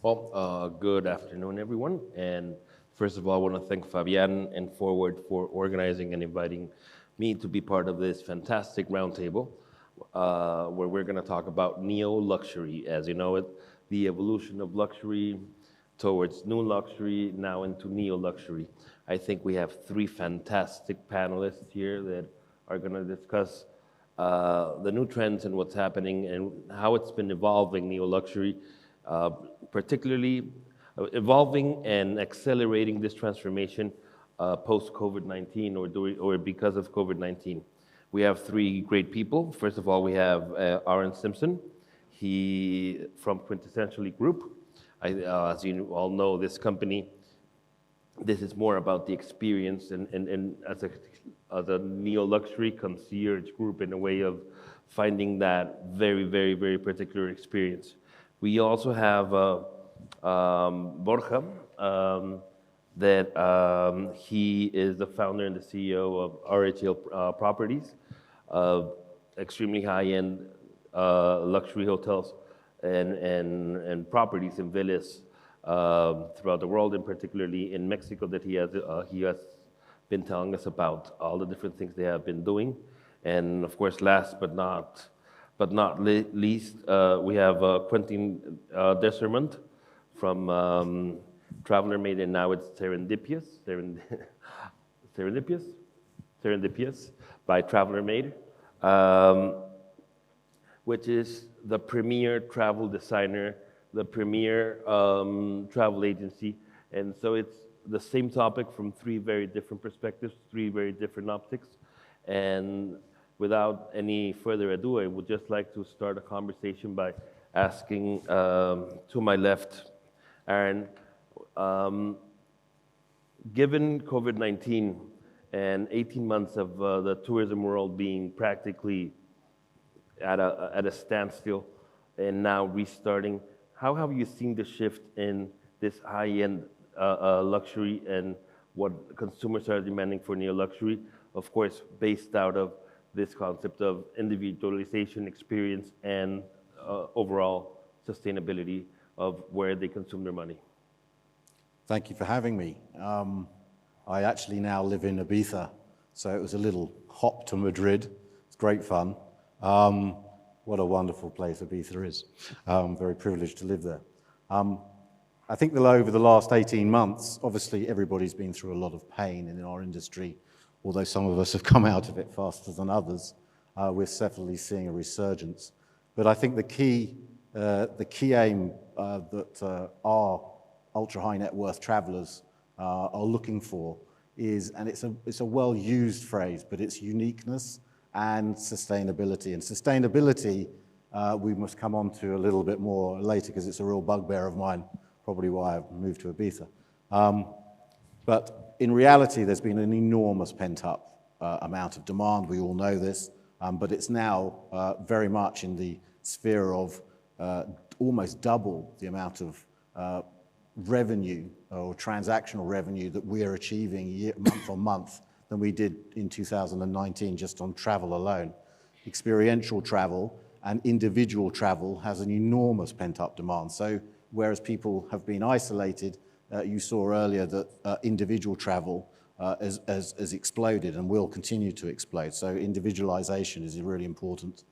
Well, good afternoon, everyone. And first of all, I want to thank Fabian and Forward for organizing and inviting me to be part of this fantastic roundtable, where we're going to talk about neo-luxury, as you know it, the evolution of luxury towards new luxury, now into neo-luxury. I think we have three fantastic panelists here that are going to discuss the new trends and what's happening and how it's been evolving neo-luxury, uh, particularly evolving and accelerating this transformation post COVID-19 or because of COVID-19. We have three great people. First of all, we have Aaron Simpson. He from Quintessentially Group. As you all know, this company, this is more about the experience and as a neo-luxury concierge group in a way of finding that very, very, very particular experience. We also have Borja, he is the founder and the CEO of RHL Properties, extremely high-end luxury hotels and properties and villas throughout the world, and particularly in Mexico, that he has been telling us about all the different things they have been doing. And of course, last but not least, we have Quentin Desurmont from Traveler Made, and now it's Serendipitous by Traveler Made, which is the premier travel designer, the premier travel agency. And so it's the same topic from three very different perspectives, three very different optics. And without any further ado, I would just like to start a conversation by asking to my left, Aaron, given COVID-19 and 18 months of the tourism world being practically at a standstill and now restarting, how have you seen the shift in this high-end luxury and what consumers are demanding for neo-luxury, of course, based out of this concept of individualization, experience, and overall sustainability of where they consume their money? Thank you for having me. I actually now live in Ibiza, so it was a little hop to Madrid. It's great fun. What a wonderful place Ibiza is. I'm very privileged to live there. I think that over the last 18 months, obviously everybody's been through a lot of pain in our industry, although some of us have come out of it faster than others. We're definitely seeing a resurgence. But I think the key aim that our ultra-high net worth travelers are looking for is, and it's a well-used phrase, but it's uniqueness and sustainability. And sustainability, we must come on to a little bit more later because it's a real bugbear of mine, probably why I've moved to Ibiza. But in reality, there's been an enormous pent-up amount of demand. We all know this, but it's now very much in the sphere of almost double the amount of revenue or transactional revenue that we are achieving month on month than we did in 2019 just on travel alone. Experiential travel and individual travel has an enormous pent-up demand. So whereas people have been isolated, you saw earlier that individual travel has exploded and will continue to explode. So individualization is really important.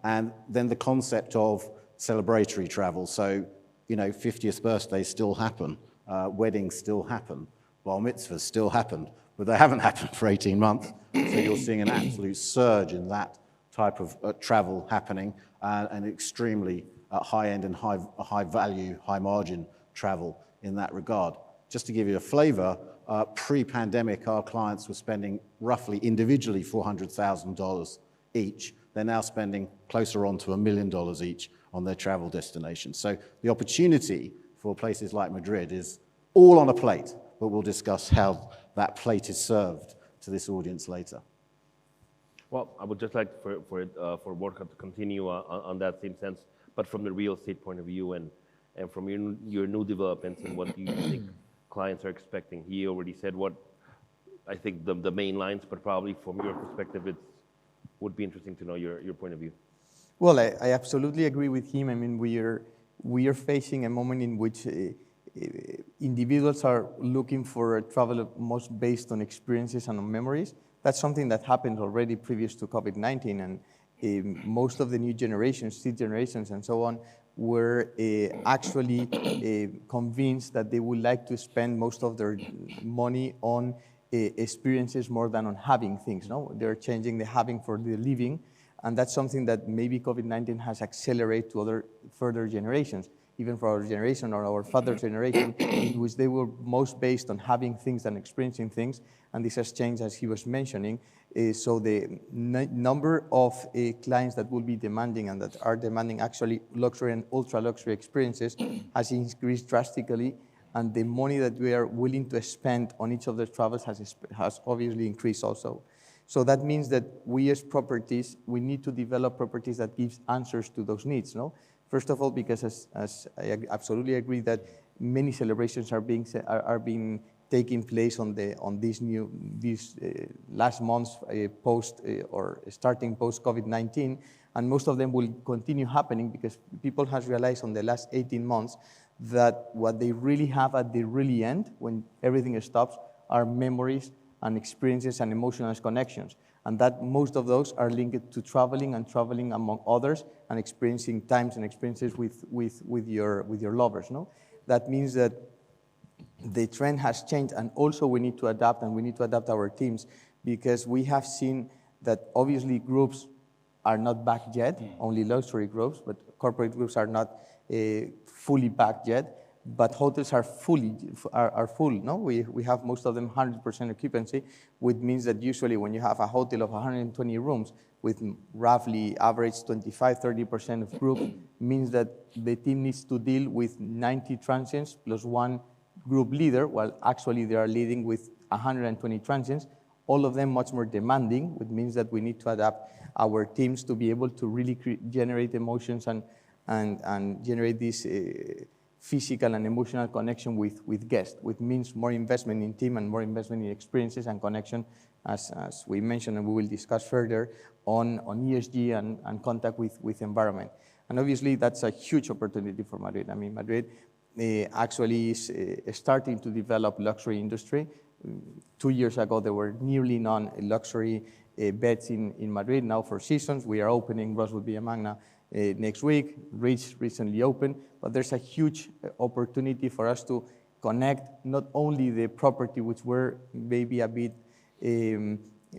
And then the concept of celebratory travel. So, 50th birthdays still happen, weddings still happen, bar mitzvahs still happen, but they haven't happened for 18 months. So you're seeing an absolute surge in that type of travel happening, and extremely high-end and high-value, high-margin travel in that regard. Just to give you a flavor, pre-pandemic, our clients were spending roughly individually $400,000 each. They're now spending closer on to $1 million each on their travel destinations. So the opportunity for places like Madrid is all on a plate, but we'll discuss how that plate is served to this audience later. Well, I would just like for Borja to continue on that same sense, but from the real estate point of view and from your new developments and what do you think clients are expecting. He already said what I think the main lines, but probably from your perspective, it would be interesting to know your point of view. Well, I absolutely agree with him. I mean, we are we are facing a moment in which individuals are looking for a travel most based on experiences and on memories. That's something that happened already previous to COVID-19, and most of the new generations, Z generations and so on, were actually convinced that they would like to spend most of their money on experiences more than on having things. No, they're changing the having for the living, and that's something that maybe COVID-19 has accelerated to other further generations, even for our generation or our father's generation, in which they were most based on having things than experiencing things, and this has changed, as he was mentioning. So the number of clients that will be demanding and that are demanding actually luxury and ultra-luxury experiences has increased drastically, and the money that we are willing to spend on each of the travels has obviously increased also. So that means that we as properties, we need to develop properties that gives answers to those needs, no? First of all, because as I absolutely agree that many celebrations are being taking place on these last months post or starting post COVID-19, and most of them will continue happening because people have realized on the last 18 months that what they really have at the really end, when everything stops, are memories and experiences and emotional connections. And that most of those are linked to traveling and traveling among others and experiencing times and experiences with your lovers. No? That means that the trend has changed, and also we need to adapt, and we need to adapt our teams, because we have seen that obviously groups are not back yet, only luxury groups, but corporate groups are not fully back yet. But hotels are full. No, we have most of them 100% occupancy, which means that usually when you have a hotel of 120 rooms with roughly average 25-30% of group, means that the team needs to deal with 90 transients plus one group leader, while actually they are leading with 120 transients, all of them much more demanding, which means that we need to adapt our teams to be able to really generate emotions and generate this physical and emotional connection with guests, which means more investment in team and more investment in experiences and connection, as we mentioned, and we will discuss further on ESG and contact with environment. And obviously, that's a huge opportunity for Madrid. I mean, Madrid actually is starting to develop luxury industry. 2 years ago, there were nearly none luxury beds in Madrid. Now, for Seasons, we are opening Rosewood Villa Magna next week. Ritz recently opened, but there's a huge opportunity for us to connect not only the property, which were maybe a bit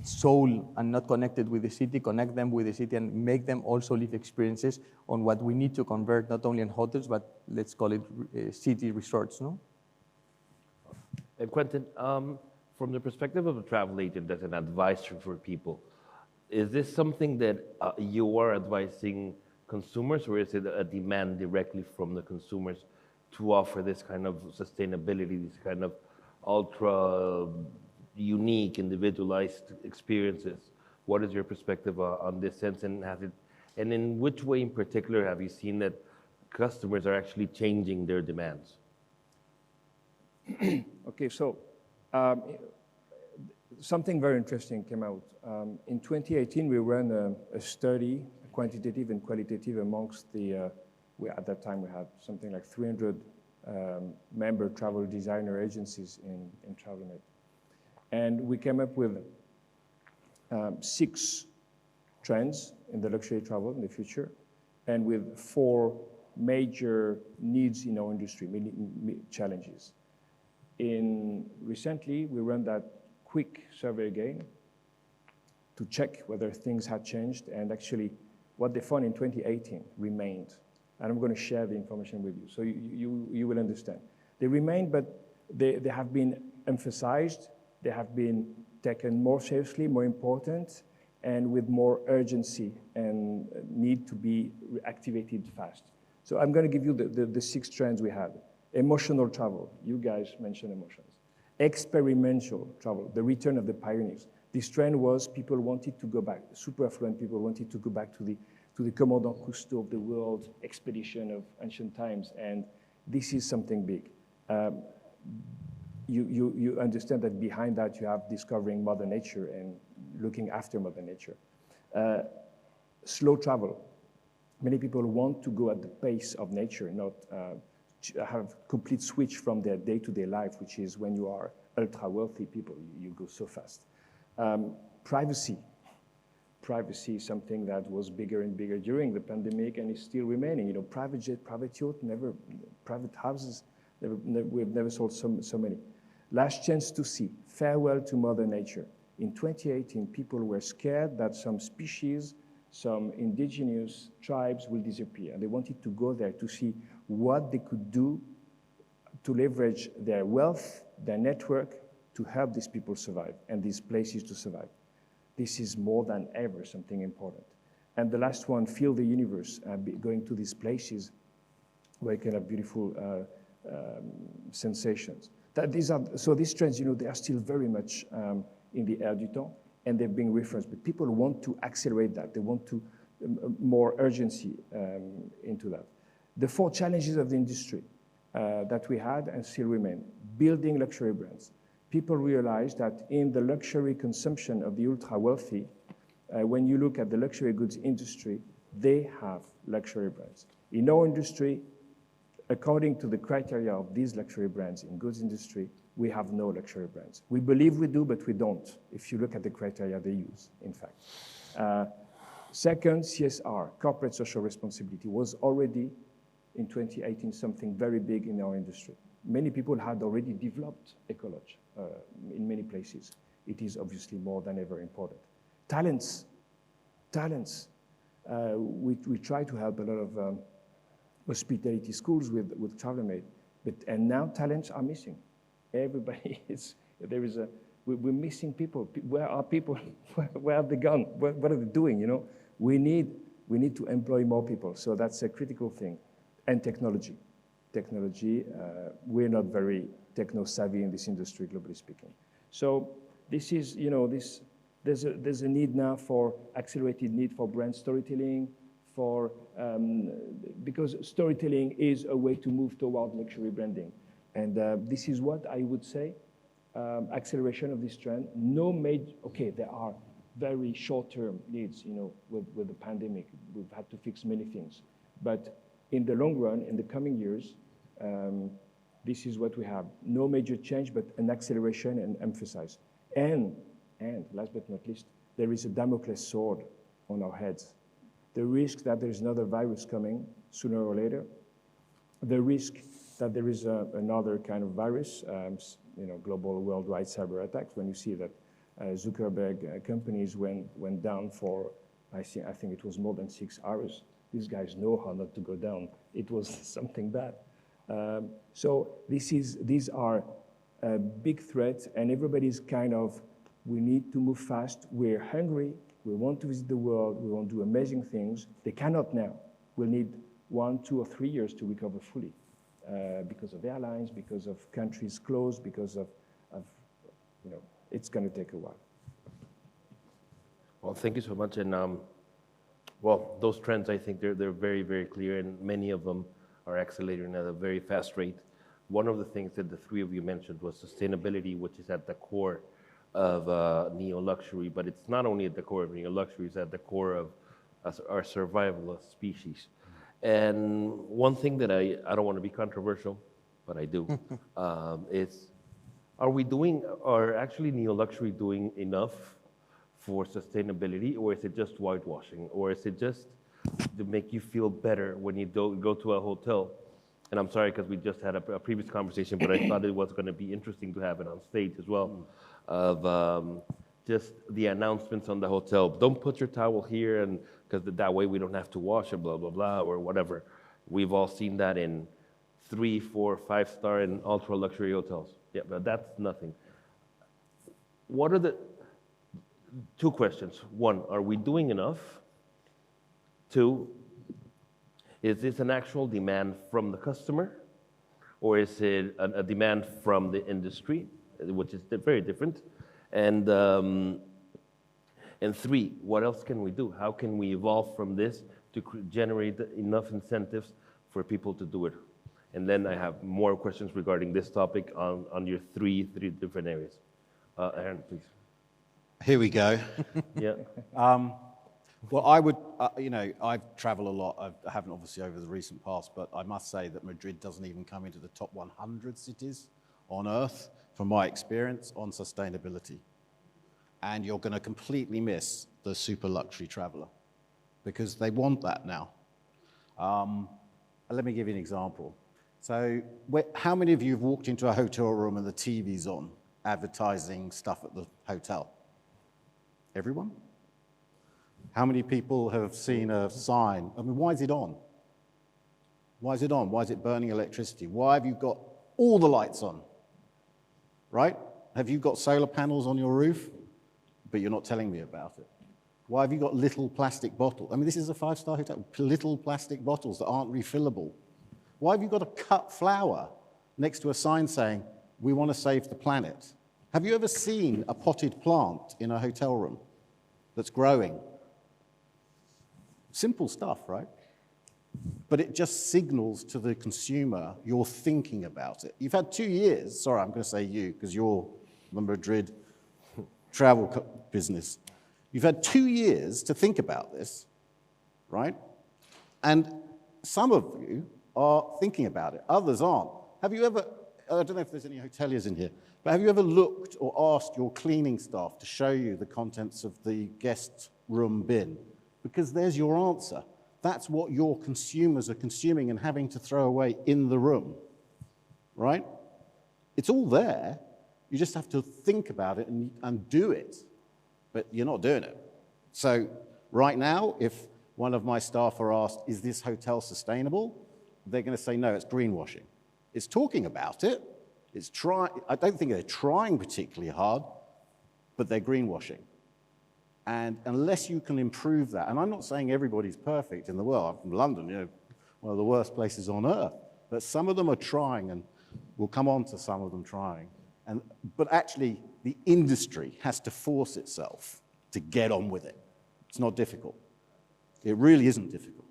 soul and not connected with the city, connect them with the city and make them also live experiences on what we need to convert not only in hotels, but let's call it city resorts, no? And Quentin, from the perspective of a travel agent as an advisor for people, is this something that you are advising consumers, or is it a demand directly from the consumers to offer this kind of sustainability, this kind of ultra unique, individualized experiences? What is your perspective on this sense, and in which way in particular have you seen that customers are actually changing their demands? Okay, so something very interesting came out. In 2018, we ran a study, quantitative and qualitative, amongst at that time we had something like 300 member travel designer agencies in TravelNet. And we came up with 6 trends in the luxury travel in the future, and with 4 major needs in our industry, challenges. Recently, we ran that quick survey again to check whether things had changed, and actually what they found in 2018 remained. And I'm going to share the information with you, so you will understand. They remain, but they have been emphasized, they have been taken more seriously, more important, and with more urgency and need to be activated fast. So I'm going to give you the 6 trends we had. Emotional travel, you guys mentioned emotions. Experiential travel, the return of the pioneers. This trend was people wanted to go back, super affluent people wanted to go back to the Commandant Cousteau of the world expedition of ancient times, and this is something big. You understand that behind that you have discovering Mother Nature and looking after Mother Nature. Slow travel. Many people want to go at the pace of nature, not have complete switch from their day-to-day life, which is when you are ultra-wealthy people, you go so fast. Privacy. Privacy is something that was bigger and bigger during the pandemic and is still remaining. You know, private jet, private yacht, private houses, we've never sold so many. Last chance to see, farewell to Mother Nature. In 2018, people were scared that some species, some indigenous tribes will disappear. And they wanted to go there to see what they could do to leverage their wealth, their network, to help these people survive and these places to survive. This is more than ever something important. And the last one, feel the universe, going to these places where you can have beautiful sensations. So these trends, you know, they are still very much in the air du temps, and they're being referenced. But people want to accelerate that. They want to more urgency into that. The 4 challenges of the industry that we had and still remain: building luxury brands. People realize that in the luxury consumption of the ultra-wealthy, when you look at the luxury goods industry, they have luxury brands. In our industry, according to the criteria of these luxury brands in goods industry, we have no luxury brands. We believe we do, but we don't, if you look at the criteria they use, in fact. Second, CSR, corporate social responsibility, was already in 2018 something very big in our industry. Many people had already developed ecology in many places. It is obviously more than ever important. Talents. We try to help a lot of hospitality schools with TravelMade, and now talents are missing. Everybody we're missing people. Where are people? Where have they gone? What are they doing? You know, we need to employ more people. So that's a critical thing. And technology. We're not very techno-savvy in this industry, globally speaking. So this is, you know, there's a need now for accelerated need for brand storytelling, because storytelling is a way to move toward luxury branding. And this is what I would say, acceleration of this trend. There are very short-term needs, you know, with the pandemic. We've had to fix many things. But in the long run, in the coming years, this is what we have. No major change, but an acceleration and emphasis. And last but not least, there is a Damocles sword on our heads. The risk that there is another virus coming sooner or later, the risk that there is another kind of virus, you know, global worldwide cyber attacks, when you see that Zuckerberg companies went down for, I think it was more than 6 hours. These guys know how not to go down. It was something bad. So these are big threats, and everybody's kind of, we need to move fast. We're hungry. We want to visit the world. We want to do amazing things. They cannot now. We'll need 1, 2, or 3 years to recover fully because of airlines, because of countries closed, because of you know, it's going to take a while. Well, thank you so much. And well, those trends, I think they're very, very clear, and many of them are accelerating at a very fast rate. One of the things that the 3 of you mentioned was sustainability, which is at the core of neo-luxury, but it's not only at the core of neo-luxury, it's at the core of our survival as species. And one thing that I don't want to be controversial, but I do, is, are actually neo-luxury doing enough for sustainability, or is it just whitewashing, or is it just to make you feel better when you go to a hotel? And I'm sorry, because we just had a previous conversation, but I thought it was going to be interesting to have it on stage as well, of just the announcements on the hotel. Don't put your towel here, and because that way we don't have to wash it, blah, blah, blah, or whatever. We've all seen that in 3, 4, 5-star and ultra-luxury hotels. Yeah, but that's nothing. What are the 2 questions? 1, are we doing enough? 2, is this an actual demand from the customer, or is it a demand from the industry, which is very different? And 3, what else can we do? How can we evolve from this to generate enough incentives for people to do it? And then I have more questions regarding this topic on your three different areas. Aaron, please. Here we go. Yeah. Well, I would, I've traveled a lot. I haven't obviously over the recent past, but I must say that Madrid doesn't even come into the top 100 cities on Earth, from my experience, on sustainability. And you're going to completely miss the super luxury traveler because they want that now. Let me give you an example. So how many of you have walked into a hotel room and the TV's on, advertising stuff at the hotel? Everyone? How many people have seen a sign? I mean, why is it on? Why is it on? Why is it burning electricity? Why have you got all the lights on? Right? Have you got solar panels on your roof? But you're not telling me about it. Why have you got little plastic bottles? I mean, this is a 5-star hotel. Little plastic bottles that aren't refillable. Why have you got a cut flower next to a sign saying, we want to save the planet? Have you ever seen a potted plant in a hotel room that's growing? Simple stuff, right? But it just signals to the consumer you're thinking about it. You've had 2 years, sorry, I'm going to say you, because you're the Madrid travel business. You've had 2 years to think about this, right? And some of you are thinking about it, others aren't. Have you ever, I don't know if there's any hoteliers in here, but have you ever looked or asked your cleaning staff to show you the contents of the guest room bin? Because there's your answer. That's what your consumers are consuming and having to throw away in the room, right? It's all there. You just have to think about it and do it, but you're not doing it. So right now, if one of my staff are asked, is this hotel sustainable? They're going to say, no, it's greenwashing. It's talking about it. I don't think they're trying particularly hard, but they're greenwashing. And unless you can improve that, and I'm not saying everybody's perfect in the world. I'm from London, one of the worst places on earth. But some of them are trying, and we'll come on to some of them trying. But actually, the industry has to force itself to get on with it. It's not difficult. It really isn't difficult.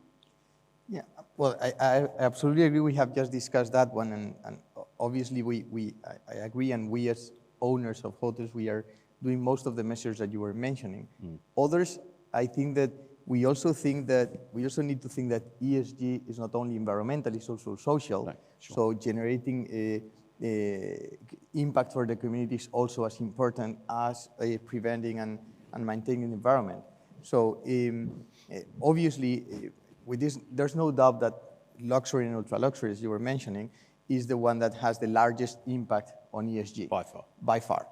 Yeah, well, I absolutely agree. We have just discussed that one, and obviously I agree, and we as owners of hotels, we are doing most of the measures that you were mentioning. Others, I think that we also need to think that ESG is not only environmental, it's also social. Right, sure. So generating impact for the community is also as important as preventing and maintaining the environment. So obviously, with this, there's no doubt that luxury and ultra luxury, as you were mentioning, is the one that has the largest impact on ESG. By far. By far.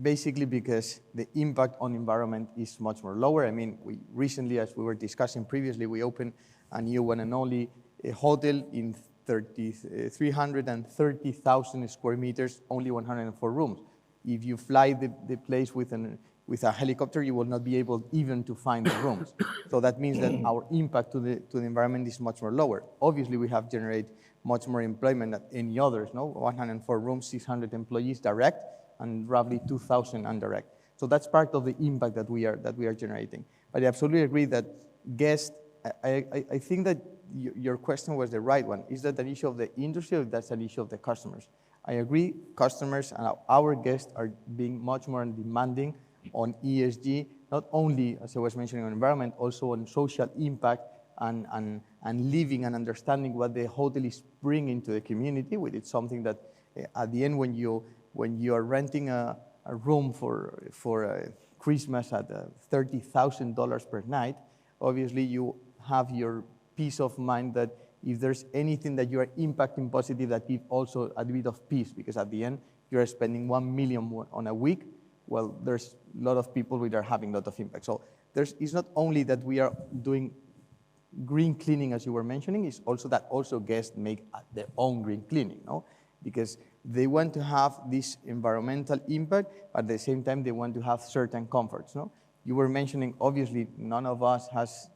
Basically because the impact on environment is much more lower. I mean, we recently, as we were discussing previously, we opened a new one and only hotel in 330,000 square meters, only 104 rooms. If you fly the place with a helicopter, you will not be able even to find the rooms. So that means that our impact to the environment is much more lower. Obviously, we have generated much more employment than any others, 104 rooms, 600 employees direct, and roughly 2,000 indirect. So that's part of the impact that we are generating. But I absolutely agree that guests, I think that your question was the right one. Is that an issue of the industry or that's an issue of the customers? I agree, customers and our guests are being much more demanding on ESG, not only, as I was mentioning, on environment, also on social impact and living and understanding what the hotel is bringing to the community, which is something that at the end when you are renting a room for Christmas at $30,000 per night, obviously you have your peace of mind that if there's anything that you are impacting positive, that give also a bit of peace, because at the end you're spending $1 million on a week. Well, there's a lot of people which are having a lot of impact. So it's not only that we are doing green cleaning, as you were mentioning, it's also that also guests make their own green cleaning, because they want to have this environmental impact, but at the same time, they want to have certain comforts. You were mentioning, obviously, none of us has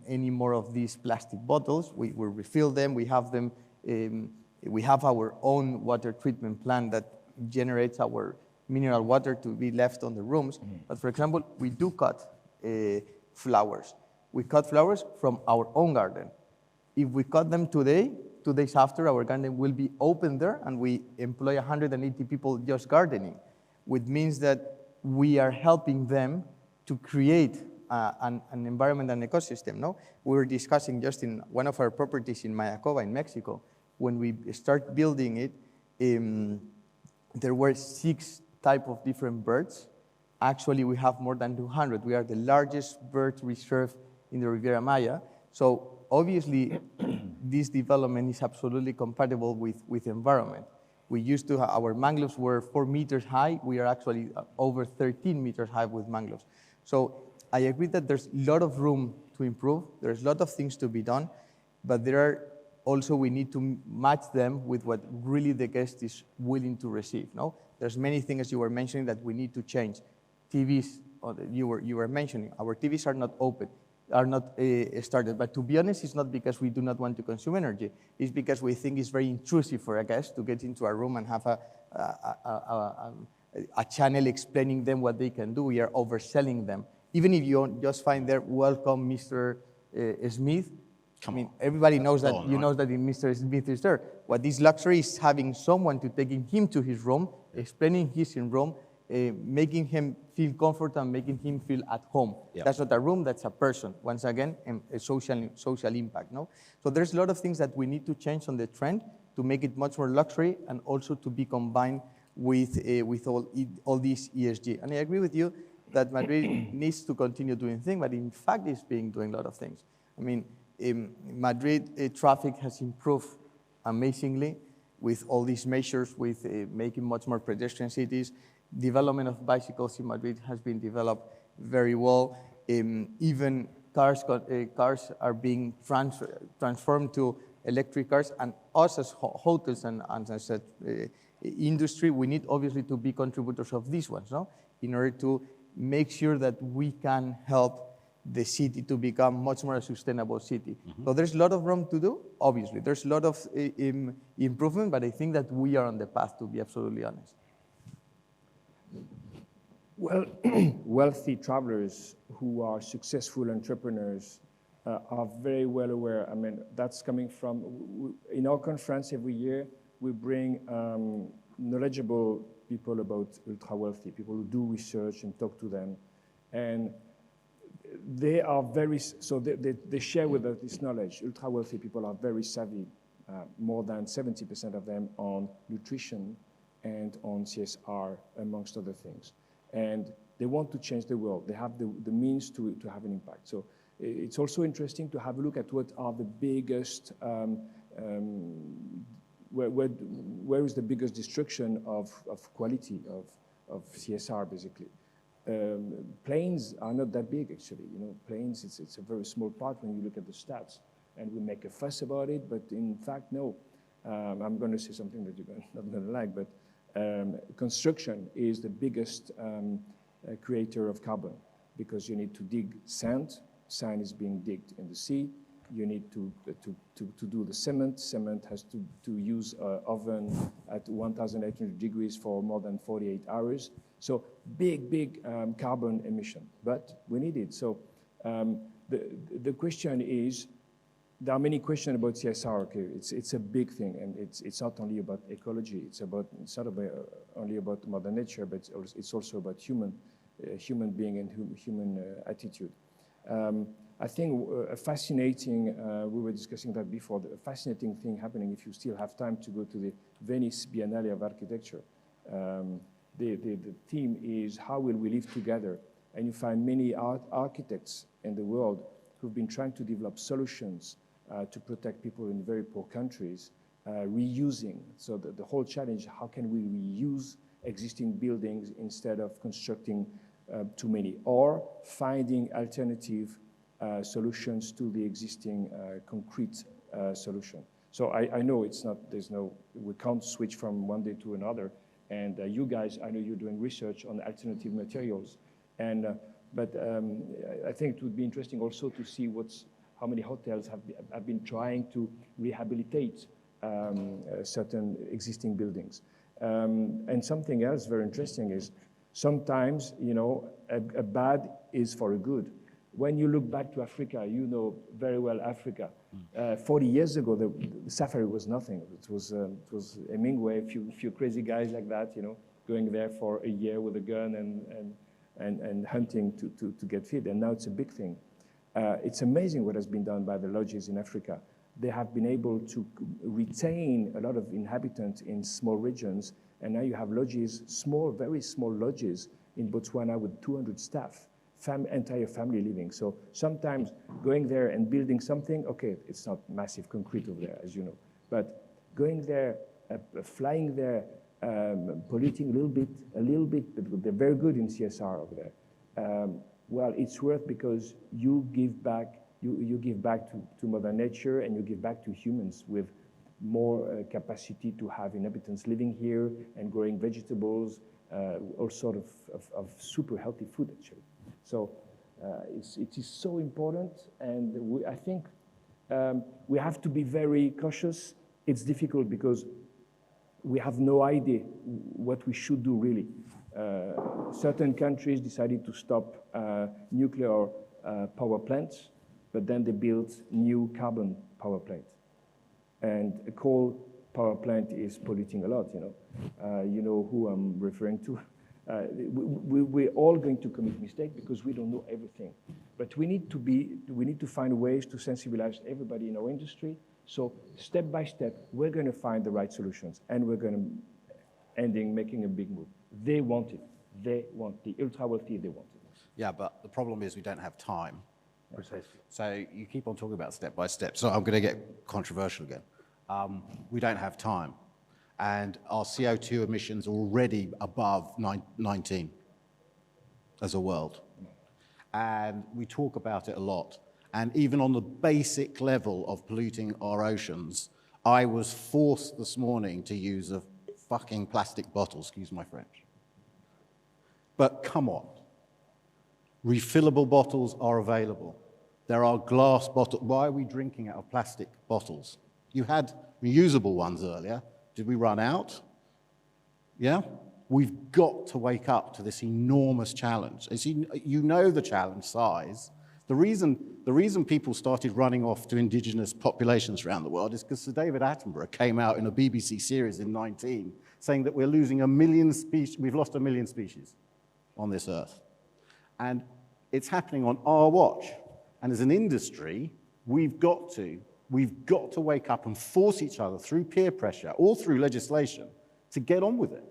any more of these plastic bottles. We refill them. We have them. We have our own water treatment plant that generates our mineral water to be left on the rooms. Mm-hmm. But for example, we do cut flowers. We cut flowers from our own garden. If we cut them today, 2 days after, our garden will be open there, and we employ 180 people just gardening, which means that we are helping them to create an environment and ecosystem, no? We were discussing just in one of our properties in Mayacoba in Mexico, when we start building it, there were 6 types of different birds. Actually, we have more than 200. We are the largest bird reserve in the Riviera Maya. So obviously, this development is absolutely compatible with environment. We used to have, our mangroves were 4 meters high. We are actually over 13 meters high with mangroves. So I agree that there's a lot of room to improve. There's a lot of things to be done, but there are also, we need to match them with what really the guest is willing to receive, no? There's many things you were mentioning that we need to change. TVs, you were mentioning, our TVs are not open, are not started. But to be honest, it's not because we do not want to consume energy. It's because we think it's very intrusive for a guest to get into a room and have a channel explaining them what they can do. We are overselling them. Even if you just find there, welcome, Mr. Smith. I mean, everybody knows that, you know that Mr. Smith is there. What is luxury is having someone to taking him to his room, explaining his in room, making him feel comfortable and making him feel at home. Yep. That's not a room, that's a person. Once again, a social impact, no? So there's a lot of things that we need to change on the trend to make it much more luxury and also to be combined with all these ESG. And I agree with you that Madrid needs to continue doing things, but in fact it's doing a lot of things. I mean, Madrid traffic has improved amazingly with all these measures, with making much more pedestrian cities. Development of bicycles in Madrid has been developed very well. Even cars are being transformed to electric cars, and us as hotels and as I said, industry, we need obviously to be contributors of these ones, no? In order to make sure that we can help the city to become much more a sustainable city. So there's a lot of room to do, obviously. There's a lot of improvement, but I think that we are on the path, to be absolutely honest. Well, wealthy travelers who are successful entrepreneurs are very well aware. I mean, that's coming from, in our conference every year, we bring knowledgeable people about ultra-wealthy, people who do research and talk to them. And they are very, so they share with us this knowledge. Ultra-wealthy people are very savvy, more than 70% of them on nutrition and on CSR, amongst other things. And they want to change the world. They have the means to have an impact. So it's also interesting to have a look at what are the biggest, where is the biggest destruction of quality, of CSR, basically. Planes are not that big, actually. You know, planes, it's a very small part when you look at the stats. And we make a fuss about it, but in fact, no. I'm going to say something that you're not going to like, but construction is the biggest creator of carbon, because you need to dig sand. Sand is being digged in the sea. You need to do the cement. Cement has to use oven at 1,800 degrees for more than 48 hours. So big carbon emission, but we need it. So the question is, there are many questions about CSR. Okay, it's a big thing, and it's not only about ecology. It's not only about Mother Nature, but it's also about human being and human attitude. I think a fascinating, we were discussing that before, a fascinating thing happening, if you still have time to go to the Venice Biennale of Architecture. The theme is, how will we live together? And you find many architects in the world who've been trying to develop solutions to protect people in very poor countries, reusing. So the whole challenge, how can we reuse existing buildings instead of constructing too many, or finding alternative solutions to the existing concrete solution. So I know we can't switch from one day to another. And you guys, I know you're doing research on alternative materials. And, but I think it would be interesting also to see how many hotels have been trying to rehabilitate certain existing buildings. And something else very interesting is, sometimes, you know, a bad is for a good. When you look back to Africa, you know very well Africa. 40 years ago, the safari was nothing. It was Hemingway, a few crazy guys like that, you know, going there for a year with a gun and hunting to get feed, and now it's a big thing. It's amazing what has been done by the lodges in Africa. They have been able to retain a lot of inhabitants in small regions, and now you have lodges, small, very small lodges in Botswana with 200 staff, entire family living. So sometimes going there and building something, okay, it's not massive concrete over there, as you know, but going there, flying there, polluting a little bit, but they're very good in CSR over there. Well, it's worth because you give back, you give back to Mother Nature, and you give back to humans with more capacity to have inhabitants living here and growing vegetables, all sort of super healthy food, actually. So it is so important, and I think we have to be very cautious. It's difficult because we have no idea what we should do, really. Certain countries decided to stop nuclear power plants, but then they built new carbon power plants. And a coal power plant is polluting a lot, you know. You know who I'm referring to. We're all going to commit mistakes because we don't know everything. But we need to find ways to sensibilize everybody in our industry. So step by step, we're going to find the right solutions, and we're going to making a big move. They want it. They want the ultra wealthy. They want it. Yeah, but the problem is we don't have time. Precisely. So you keep on talking about step by step. So I'm going to get controversial again. We don't have time. And our CO2 emissions are already above 19 as a world. And we talk about it a lot. And even on the basic level of polluting our oceans, I was forced this morning to use a fucking plastic bottle, excuse my French. But come on. Refillable bottles are available. There are glass bottles. Why are we drinking out of plastic bottles? You had reusable ones earlier. Did we run out? Yeah? We've got to wake up to this enormous challenge. As you know the challenge size. The reason people started running off to indigenous populations around the world is because Sir David Attenborough came out in a BBC series in 19 saying that we're losing 1 million species, we've lost 1 million species on this earth. And it's happening on our watch. And as an industry, we've got to wake up and force each other through peer pressure or through legislation to get on with it.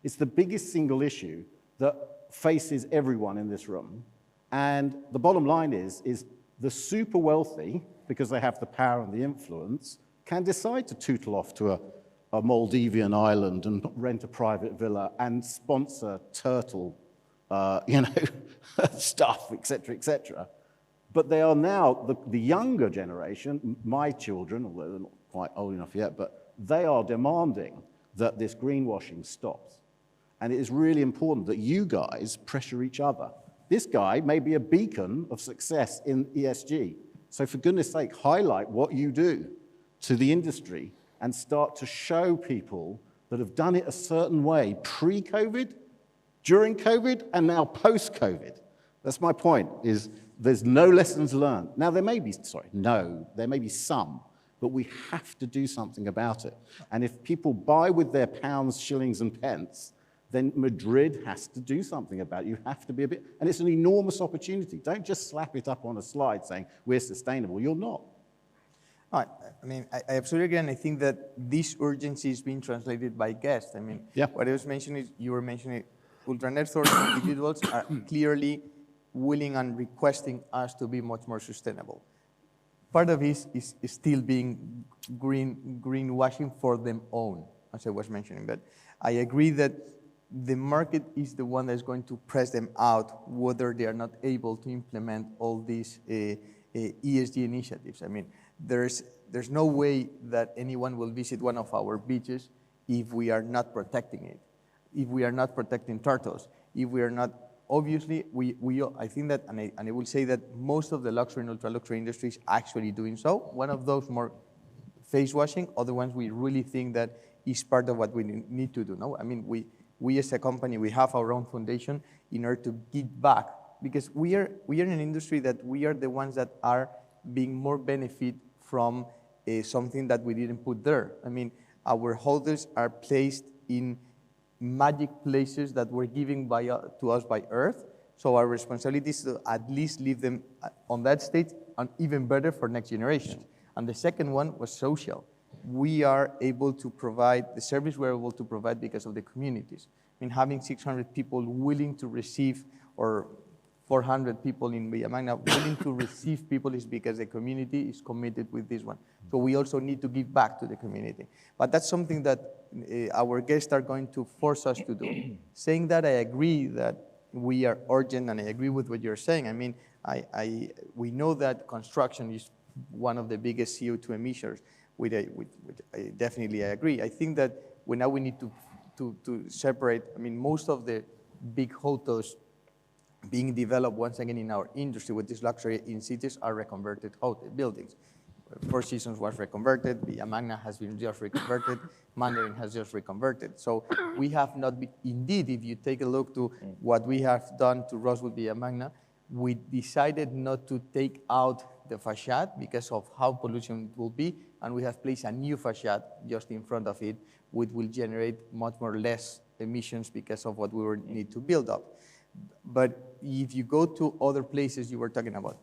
It's the biggest single issue that faces everyone in this room. And the bottom line is the super wealthy, because they have the power and the influence, can decide to tootle off to a Maldivian island and rent a private villa and sponsor turtle, stuff, et cetera, But they are now, the younger generation, my children, although they're not quite old enough yet, but they are demanding that this greenwashing stops. And it is really important that you guys pressure each other. This guy may be a beacon of success in ESG. So for goodness sake, highlight what you do to the industry and start to show people that have done it a certain way pre-COVID, during COVID, and now post-COVID. That's my point, is there's no lessons learned. Now, there may be some, but we have to do something about it. And if people buy with their pounds, shillings, and pence, then Madrid has to do something about it. You have to be a bit, and it's an enormous opportunity. Don't just slap it up on a slide saying, we're sustainable. You're not. I mean, I absolutely agree, and I think that this urgency is being translated by guests. I mean, yeah. What I was mentioning is, you were mentioning ultra-net worth individuals are clearly willing and requesting us to be much more sustainable. Part of it is still being greenwashing for them own, as I was mentioning. But I agree that the market is the one that's going to press them out, whether they are not able to implement all these ESG initiatives. I mean, there's no way that anyone will visit one of our beaches if we are not protecting it, if we are not protecting turtles, if we are not. Obviously, I think that, and I will say that most of the luxury and ultra-luxury industry is actually doing so. One of those more face washing, other ones we really think that is part of what we need to do. No, I mean, we as a company, we have our own foundation in order to give back, because we are in an industry that we are the ones that are being more benefit from something that we didn't put there. I mean, our holders are placed in magic places that were given to us by Earth. So our responsibility is to at least leave them on that state and even better for next generations. And the second one was social. We are able to provide the service we're able to provide because of the communities. I mean, having 600 people willing to receive, or 400 people in Villa Magna willing to receive people is because the community is committed with this one. So we also need to give back to the community. But that's something that our guests are going to force us to do. Saying that, I agree that we are urgent, and I agree with what you're saying. I mean, we know that construction is one of the biggest CO2 emitters, which I definitely agree. I think that now we need to separate. I mean, most of the big hotels being developed once again in our industry with this luxury in cities are reconverted hotel buildings. Four Seasons was reconverted, Villa Magna has been just reconverted, Mandarin has just reconverted. So we have not been, indeed, if you take a look to what we have done to Rosewood Villa Magna, we decided not to take out the facade because of how pollution it will be, and we have placed a new facade just in front of it, which will generate much more less emissions because of what we will need to build up. But if you go to other places, you were talking about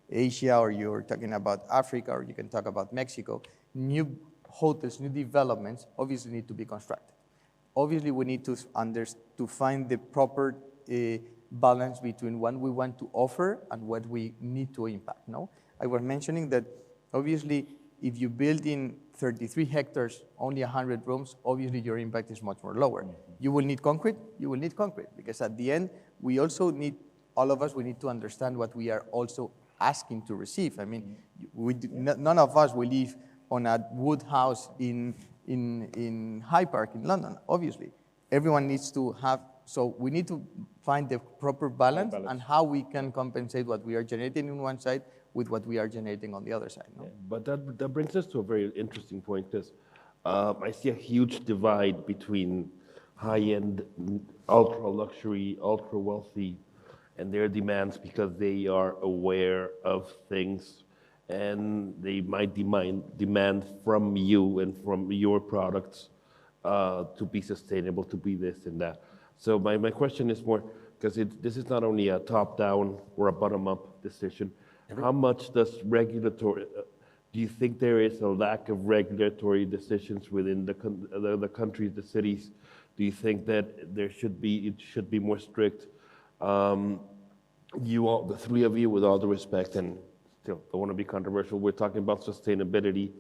Asia, or you were talking about Africa, or you can talk about Mexico, new hotels, new developments obviously need to be constructed. Obviously, we need to find the proper balance between what we want to offer and what we need to impact. No, I was mentioning that obviously, if you build in 33 hectares, only 100 rooms, obviously your impact is much more lower. You will need concrete, because at the end, we also need, all of us, we need to understand what we are also asking to receive. I mean, none of us will live on a wood house in Hyde Park in London, obviously. Everyone needs to have, so we need to find the proper balance and how we can compensate what we are generating on one side with what we are generating on the other side. No? Yeah, but that brings us to a very interesting point, because I see a huge divide between high-end, ultra-luxury, ultra-wealthy, and their demands, because they are aware of things, and they might demand from you and from your products to be sustainable, to be this and that. So my question is more, because this is not only a top-down or a bottom-up decision. How much does regulatory, do you think there is a lack of regulatory decisions within the countries, the cities? Do you think that it should be more strict? You all, the three of you, with all the respect, and still don't want to be controversial, we're talking about sustainability,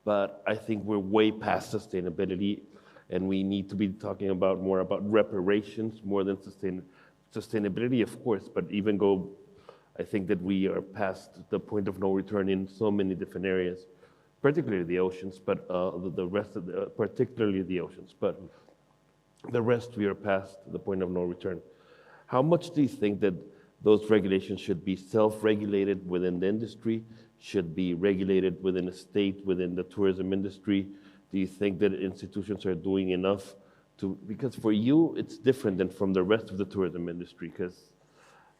but I think we're way past sustainability, and we need to be talking more about reparations more than sustainability, of course, but even I think that we are past the point of no return in so many different areas, particularly the oceans, but the rest of particularly the oceans, but the rest we are past the point of no return. How much do you think that those regulations should be self-regulated within the industry, should be regulated within a state, within the tourism industry? Do you think that institutions are doing enough because for you, it's different than from the rest of the tourism industry,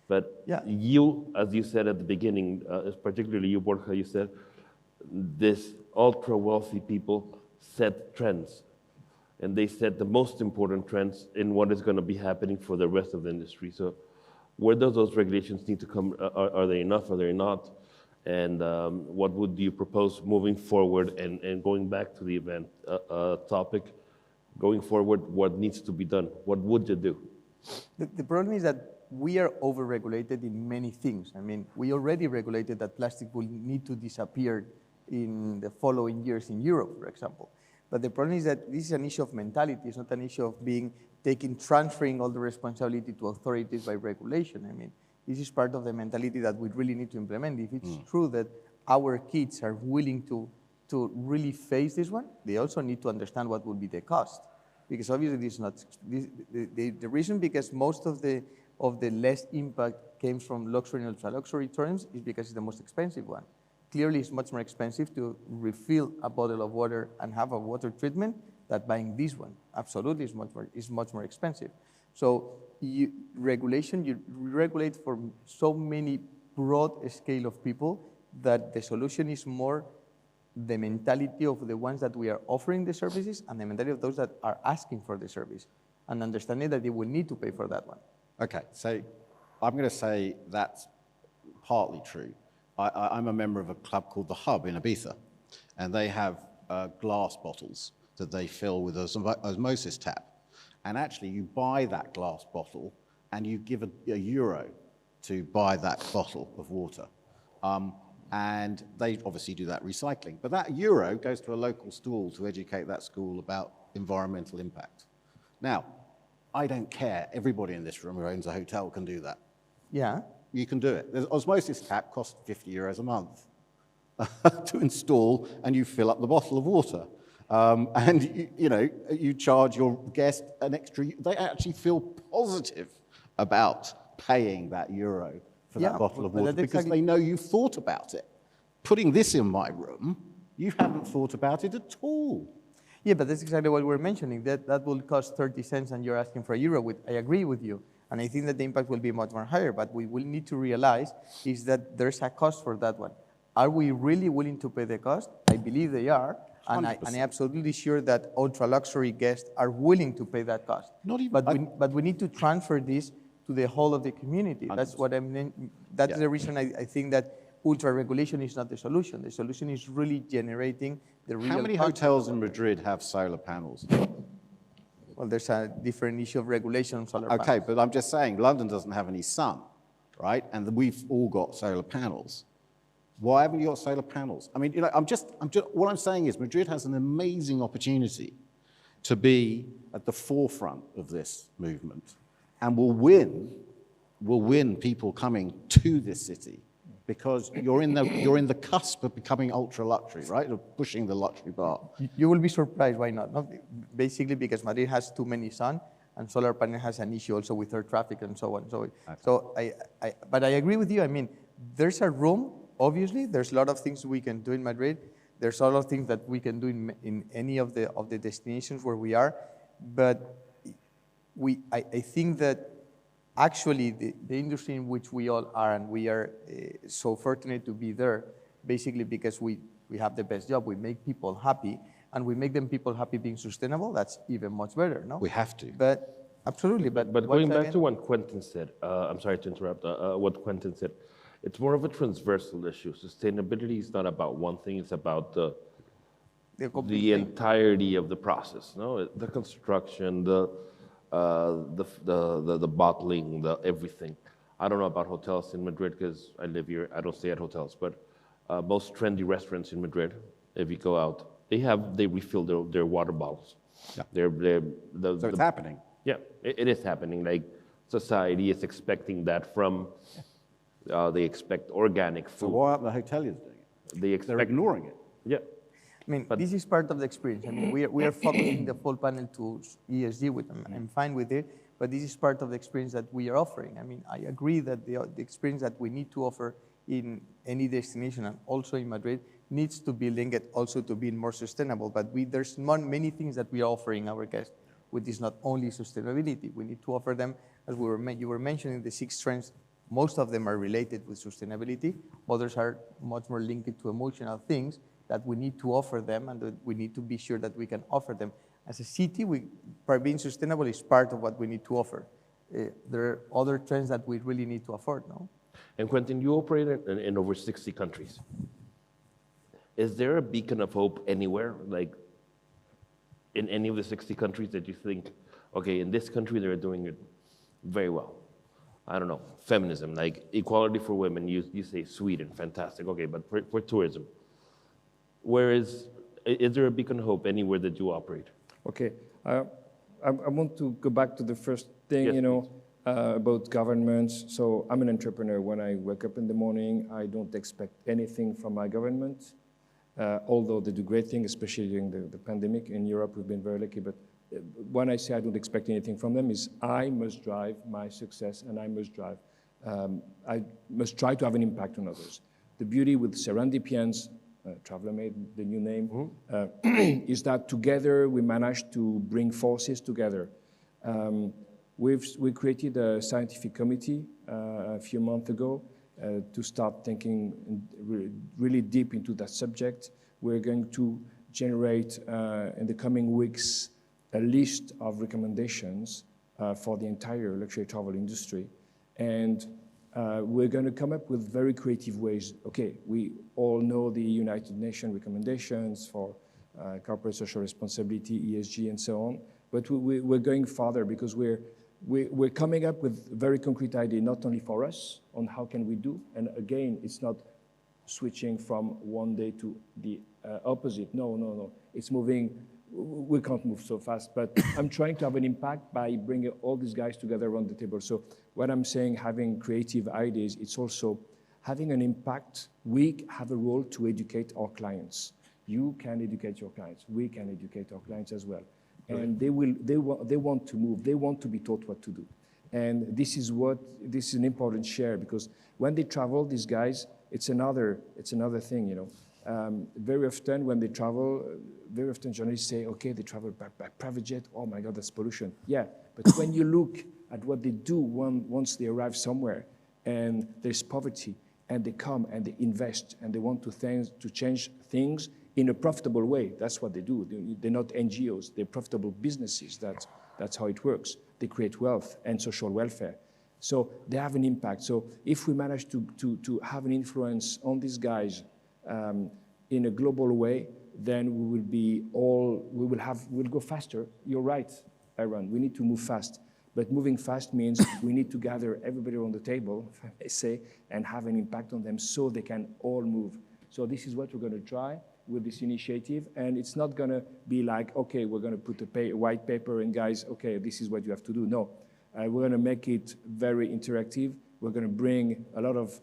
but yeah. You, as you said at the beginning, particularly you, Borja, you said, this ultra-wealthy people set trends, and they set the most important trends in what is going to be happening for the rest of the industry. So where does those regulations need to come? Are they enough? Are they not? And what would you propose moving forward? And going back to the event topic, going forward, what needs to be done? What would you do? The problem is that we are over-regulated in many things. I mean, we already regulated that plastic will need to disappear in the following years in Europe, for example. But the problem is that this is an issue of mentality. It's not an issue of transferring all the responsibility to authorities by regulation. I mean, this is part of the mentality that we really need to implement. If it's true that our kids are willing to really face this one, they also need to understand what will be the cost. Because obviously this is not, the reason because most of the less impact came from luxury and ultra-luxury terms is because it's the most expensive one. Clearly, it's much more expensive to refill a bottle of water and have a water treatment than buying this one. Absolutely, it's much more expensive. So you regulate for so many broad scale of people that the solution is more the mentality of the ones that we are offering the services and the mentality of those that are asking for the service. and understanding that they will need to pay for that one. Okay, so I'm going to say that's partly true. I'm a member of a club called The Hub in Ibiza, and they have glass bottles that they fill with osmosis tap. And actually, you buy that glass bottle, and you give a euro to buy that bottle of water. And they obviously do that recycling. But that euro goes to a local school to educate that school about environmental impact. Now, I don't care. Everybody in this room who owns a hotel can do that. Yeah. You can do it. The osmosis tap costs 50 euros a month to install, and you fill up the bottle of water. And you charge your guest an extra. They actually feel positive about paying that euro for that bottle of water because they know you've thought about it. Putting this in my room, you haven't thought about it at all. Yeah, but that's exactly what we're mentioning. That will cost 30 cents, and you're asking for a euro. I agree with you. And I think that the impact will be much more higher, but we will need to realize is that there's a cost for that one. Are we really willing to pay the cost? I believe they are, and I'm absolutely sure that ultra-luxury guests are willing to pay that cost. Not even, but we need to transfer this to the whole of the community. 100%. That's what that's the reason I think that ultra-regulation is not the solution. The solution is really generating the real. How many hotels in Madrid have solar panels? Well, there's a different issue of regulation on solar panels. Okay, but I'm just saying, London doesn't have any sun, right? And we've all got solar panels. Why haven't you got solar panels? I mean, what I'm saying is Madrid has an amazing opportunity to be at the forefront of this movement and will win people coming to this city because you're in the cusp of becoming ultra-luxury, right? Of pushing the luxury bar. You will be surprised, why not? No, basically because Madrid has too many sun, and solar panel has an issue also with air traffic and so on. But I agree with you. I mean, there's a room, obviously. There's a lot of things we can do in Madrid. There's a lot of things that we can do in any of the destinations where we are. But I think that actually, the industry in which we all are, and we are so fortunate to be there, basically because we have the best job, we make people happy, and we make them people happy being sustainable, that's even much better, no? We have to. But, absolutely. But going back to what Quentin said, I'm sorry to interrupt, what Quentin said, it's more of a transversal issue. Sustainability is not about one thing, it's about the entirety of the process, no? The construction, the bottling, the everything. I don't know about hotels in Madrid because I live here. I don't stay at hotels, but most trendy restaurants in Madrid, if you go out, they refill their water bottles. Yeah. So it's happening. Yeah, it is happening. Like society is expecting that from. They expect organic food. So why aren't the hoteliers doing it? They're ignoring it. Yeah. I mean, this is part of the experience. I mean, we are focusing the full panel to ESG with them. I'm fine with it, but this is part of the experience that we are offering. I mean, I agree that the experience that we need to offer in any destination and also in Madrid needs to be linked also to being more sustainable. But there's many things that we are offering our guests, which is not only sustainability. We need to offer them, as you were mentioning, the 6 trends. Most of them are related with sustainability. Others are much more linked to emotional things that we need to offer them, and that we need to be sure that we can offer them. As a city, being sustainable is part of what we need to offer. There are other trends that we really need to afford, no? And Quentin, you operate in over 60 countries. Is there a beacon of hope anywhere, like in any of the 60 countries that you think, okay, in this country they're doing it very well? I don't know, feminism, like equality for women, you say Sweden, fantastic, okay, but for tourism, is there a beacon of hope anywhere that you operate? Okay, I want to go back to the first thing, yes, about governments. So I'm an entrepreneur. When I wake up in the morning, I don't expect anything from my government, although they do great things, especially during the pandemic. In Europe, we've been very lucky, but when I say I don't expect anything from them is I must drive my success, and I must try to have an impact on others. The beauty with Serendipians, Traveler made the new name, is that together we managed to bring forces together. We created a scientific committee a few months ago to start thinking really deep into that subject. We're going to generate in the coming weeks a list of recommendations for the entire luxury travel industry. And we're going to come up with very creative ways. Okay, we all know the United Nations recommendations for corporate social responsibility, ESG, and so on. But we're going farther because we're coming up with very concrete ideas, not only for us, on how can we do. And again, it's not switching from one day to the opposite. No. It's moving. We can't move so fast, but I'm trying to have an impact by bringing all these guys together around the table. So what I'm saying, having creative ideas, it's also having an impact. We have a role to educate our clients. You can educate your clients. We can educate our clients as well. And they want to move. They want to be taught what to do. And this is an important share, because when they travel, these guys, it's another thing, you know. Very often when they travel, very often journalists say, okay, they travel by private jet. Oh my God, that's pollution. Yeah, but when you look at what they do once they arrive somewhere and there's poverty, and they come and they invest and they want to change things in a profitable way. That's what they do. They're not NGOs. They're profitable businesses. That's how it works. They create wealth and social welfare. So they have an impact. So if we manage to have an influence on these guys in a global way, then we'll go faster. You're right, Aaron. We need to move fast. But moving fast means we need to gather everybody around the table, if I may say, and have an impact on them so they can all move. So this is what we're going to try with this initiative. And it's not going to be like, okay, we're going to put a white paper and guys, okay, this is what you have to do. No, we're going to make it very interactive. We're going to bring a lot of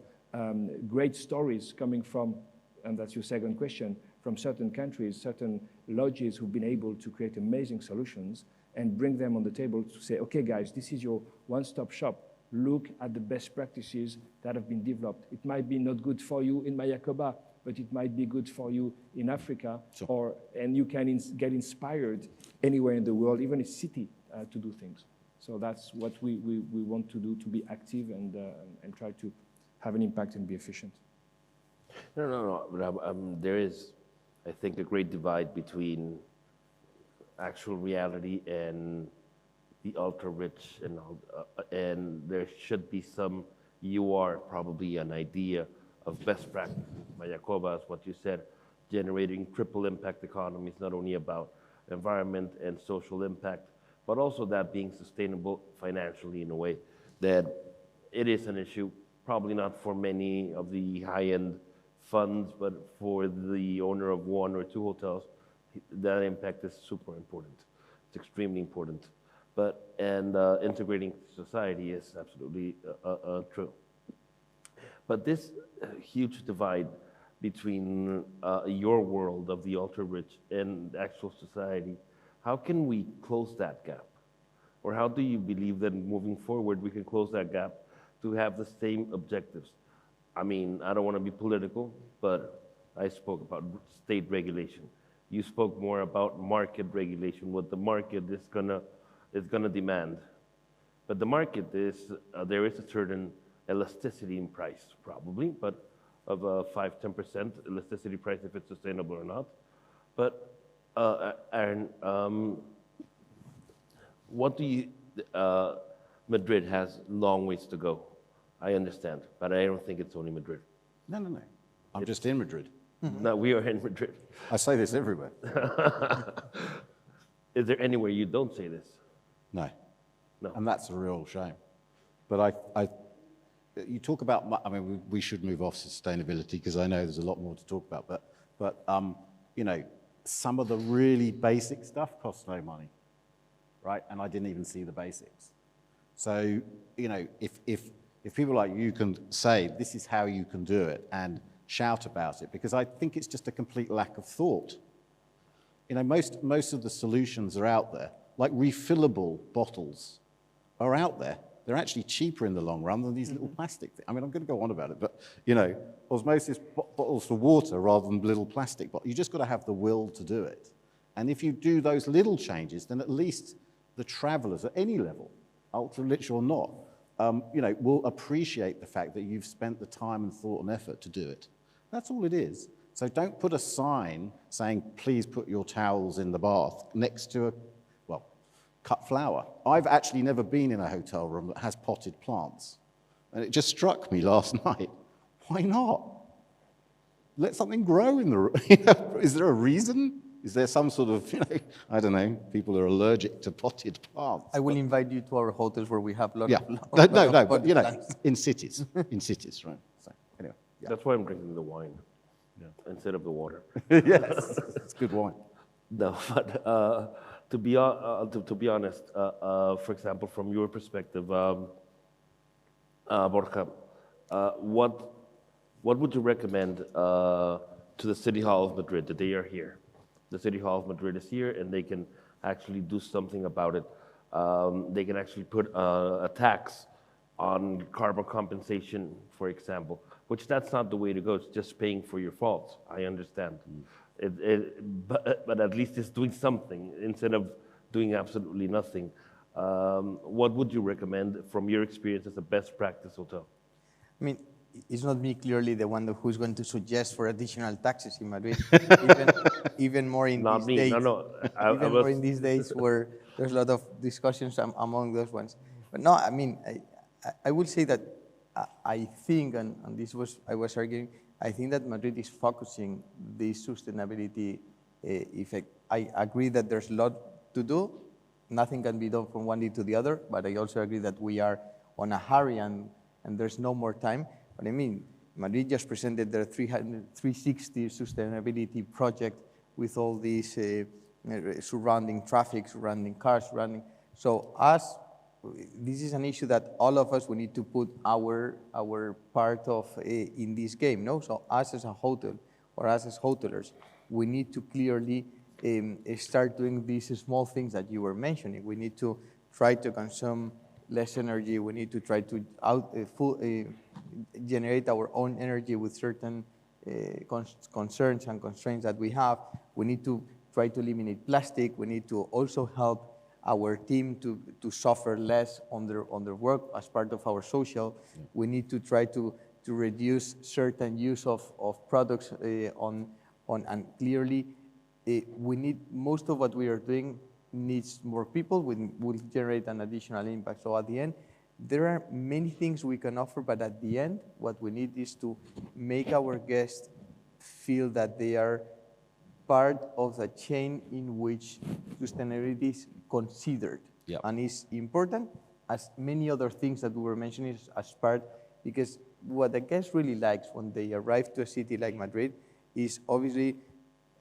great stories coming from, and that's your second question, from certain countries, certain lodges who've been able to create amazing solutions and bring them on the table to say, okay, guys, this is your one-stop shop. Look at the best practices that have been developed. It might be not good for you in Mayakoba, but it might be good for you in Africa, sure. And you can get inspired anywhere in the world, even a city, to do things. So that's what we want to do, to be active and try to have an impact and be efficient. No. But there is, I think, a great divide between actual reality and the ultra-rich, and there should be some, you are probably an idea of best practices. Mayakoba is what you said, generating triple impact economies, not only about environment and social impact, but also that being sustainable financially in a way that it is an issue, probably not for many of the high-end funds, but for the owner of one or two hotels, that impact is super important. It's extremely important. And integrating society is absolutely true. But this huge divide between your world of the ultra-rich and actual society, how can we close that gap? Or how do you believe that moving forward we can close that gap to have the same objectives? I mean, I don't want to be political, but I spoke about state regulation. You spoke more about market regulation, what the market is gonna demand. But the market is, there is a certain elasticity in price, probably, but of 5–10% elasticity price if it's sustainable or not. But Aaron, what do you, Madrid has long ways to go. I understand, but I don't think it's only Madrid. No. I'm just in Madrid. No, we are in Madrid. I say this everywhere. Is there anywhere you don't say this? No. No. And that's a real shame. But you talk about, I mean, we should move off sustainability because I know there's a lot more to talk about, but you know, some of the really basic stuff costs no money, right? And I didn't even see the basics. So, you know, if people like you can say, this is how you can do it and shout about it, because I think it's just a complete lack of thought. You know, most of the solutions are out there, like refillable bottles are out there. They're actually cheaper in the long run than these little plastic things. I mean, I'm going to go on about it, but, you know, osmosis bottles for water rather than little plastic bottles. You just got to have the will to do it. And if you do those little changes, then at least the travelers at any level, ultra-rich or not, you know, will appreciate the fact that you've spent the time and thought and effort to do it. That's all it is. So don't put a sign saying, please put your towels in the bath next to well, cut flower. I've actually never been in a hotel room that has potted plants. And it just struck me last night, why not? Let something grow in the room. Is there a reason? Is there some sort of, I don't know, people are allergic to potted plants? I will invite you to our hotels where we have lots Yeah, of but potted plants. in cities, right? So, anyway, yeah. That's why I'm drinking the wine instead of the water. Yes, it's good wine. No, but to be honest, for example, from your perspective, Borja, what would you recommend to the City Hall of Madrid that they are here? The City Hall of Madrid is here, and they can actually do something about it. They can actually put a tax on carbon compensation, for example, which that's not the way to go. It's just paying for your faults. I understand. But at least it's doing something instead of doing absolutely nothing. What would you recommend from your experience as a best practice hotel? I mean, it's not me clearly the one who's going to suggest for additional taxes in Madrid, even more in Not these me. days. No. Even more in these days where there's a lot of discussions among those ones. But no, I mean, I will say that I think, and this was I was arguing, I think that Madrid is focusing this sustainability effect. I agree that there's a lot to do. Nothing can be done from one day to the other, but I also agree that we are on a hurry and there's no more time. But I mean, Madrid just presented their 360 sustainability project with all these surrounding traffic, surrounding cars, surrounding. So this is an issue that all of us, we need to put our part of in this game, no? So us as a hotel, or us as hotelers, we need to clearly start doing these small things that you were mentioning. We need to try to consume less energy. We need to try to generate our own energy with certain concerns and constraints that we have. We need to try to eliminate plastic. We need to also help our team to suffer less on their work as part of our social. We need to try to reduce certain use of products and clearly we need, most of what we are doing needs more people, will generate an additional impact. So at the end, there are many things we can offer, but at the end, what we need is to make our guests feel that they are part of the chain in which sustainability is considered. Yep. And is important as many other things that we were mentioning as part, because what the guest really likes when they arrive to a city like Madrid is obviously,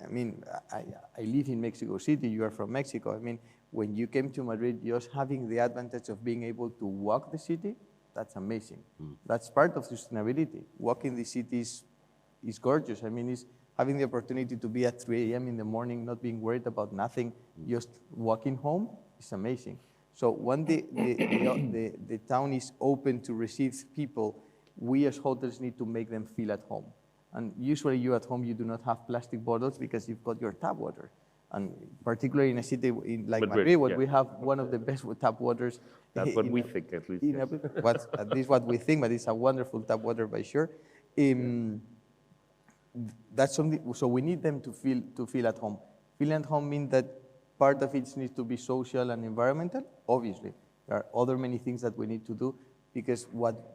I mean, I live in Mexico City, you are from Mexico. I mean, when you came to Madrid, just having the advantage of being able to walk the city, that's amazing. That's part of sustainability. Walking the city is gorgeous. I mean, it's having the opportunity to be at 3 a.m. in the morning, not being worried about nothing, just walking home is amazing. So when the town is open to receive people, we as hotels need to make them feel at home. And usually you at home, you do not have plastic bottles because you've got your tap water. And particularly in a city like Madrid, where we have one of the best tap waters. That's what we think, at least. At least what we think, but it's a wonderful tap water by sure. That's something, so we need them to feel at home. Feeling at home means that part of it needs to be social and environmental. Obviously, there are other many things that we need to do, because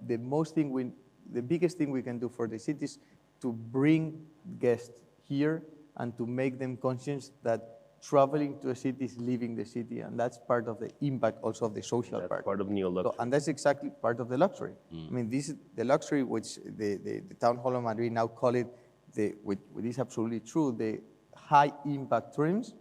the biggest thing we can do for the city is to bring guests here and to make them conscious that traveling to a city is leaving the city, and that's part of the impact also of the social part. That's part of neoluxury. And that's exactly part of the luxury. I mean, this is the luxury which the Town Hall of Madrid now call it, which is absolutely true, the high impact tourism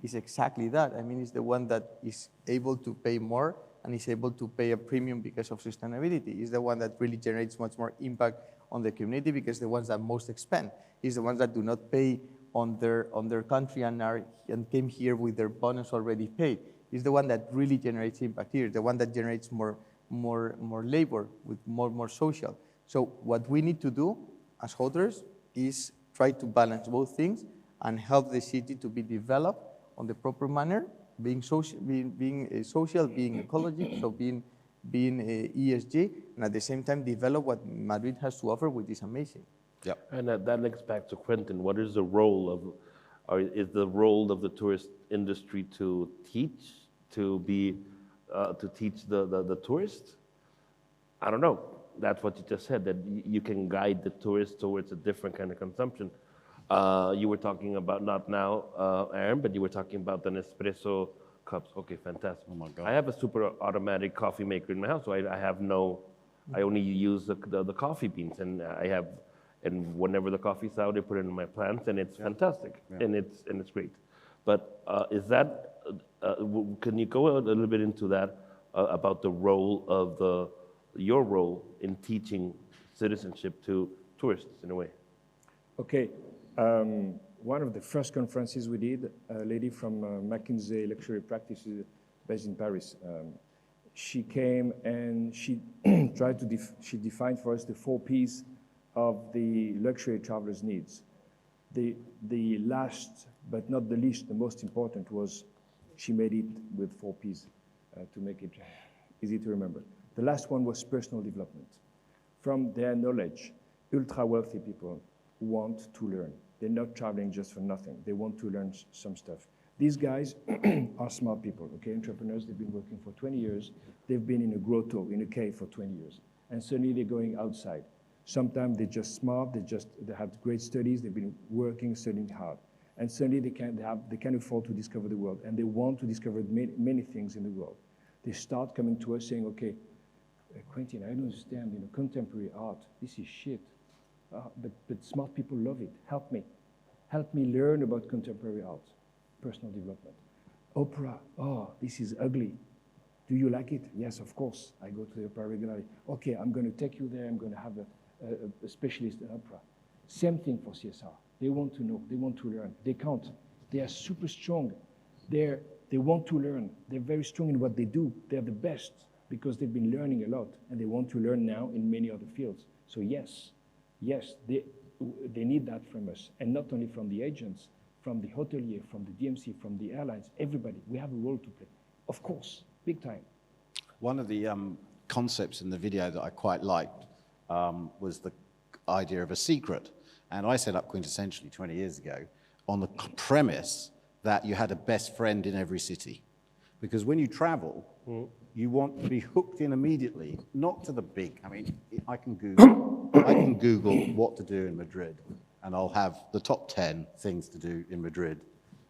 is exactly that. I mean, it's the one that is able to pay more and is able to pay a premium because of sustainability. It's the one that really generates much more impact on the community, because the ones that most expend is the ones that do not pay on their country and came here with their bonus already paid. It's the one that really generates impact here, the one that generates more labor, with more social. So what we need to do as hotels is try to balance both things and help the city to be developed on the proper manner, being social, being ecological, so being ESG, and at the same time develop what Madrid has to offer, which is amazing. Yep. And that links back to Quentin. What is the role of the tourist industry to teach, to be to teach the tourists? I don't know. That's what you just said, that you can guide the tourists towards a different kind of consumption. You were talking about, not now, Aaron, but you were talking about the Nespresso cups. Okay, fantastic. Oh my God. I have a super automatic coffee maker in my house, so I only use the coffee beans, and and whenever the coffee's out, I put it in my plants, and it's fantastic, and it's great. But is that, can you go a little bit into that, about the role of your role in teaching citizenship to tourists in a way? Okay. One of the first conferences we did, a lady from McKinsey Luxury Practices based in Paris, she came and she tried to, she defined for us the 4 Ps of the luxury traveler's needs. The last, but not the least, the most important was, she made it with 4 Ps to make it easy to remember. The last one was personal development. From their knowledge, ultra wealthy people want to learn. They're not traveling just for nothing. They want to learn some stuff. These guys are smart people, okay? Entrepreneurs, they've been working for 20 years. They've been in a grotto, in a cave for 20 years. And suddenly they're going outside. Sometimes they're just smart, they have great studies, they've been working, studying hard. And suddenly they can afford to discover the world, and they want to discover many things in the world. They start coming to us saying, okay, Quentin, I don't understand, contemporary art, this is shit. But smart people love it. Help me. Help me learn about contemporary art, personal development. Opera, oh, this is ugly. Do you like it? Yes, of course. I go to the opera regularly. Okay, I'm going to take you there. I'm going to have a specialist in opera. Same thing for CSR. They want to know. They want to learn. They can't. They are super strong. They want to learn. They're very strong in what they do. They're the best because they've been learning a lot, and they want to learn now in many other fields. So yes, they need that from us, and not only from the agents, from the hotelier, from the DMC, from the airlines, everybody. We have a role to play. Of course, big time. One of the concepts in the video that I quite liked was the idea of a secret. And I set up Quintessentially 20 years ago on the premise that you had a best friend in every city. Because when you travel, you want to be hooked in immediately, not to the big, I can Google what to do in Madrid, and I'll have the top 10 things to do in Madrid.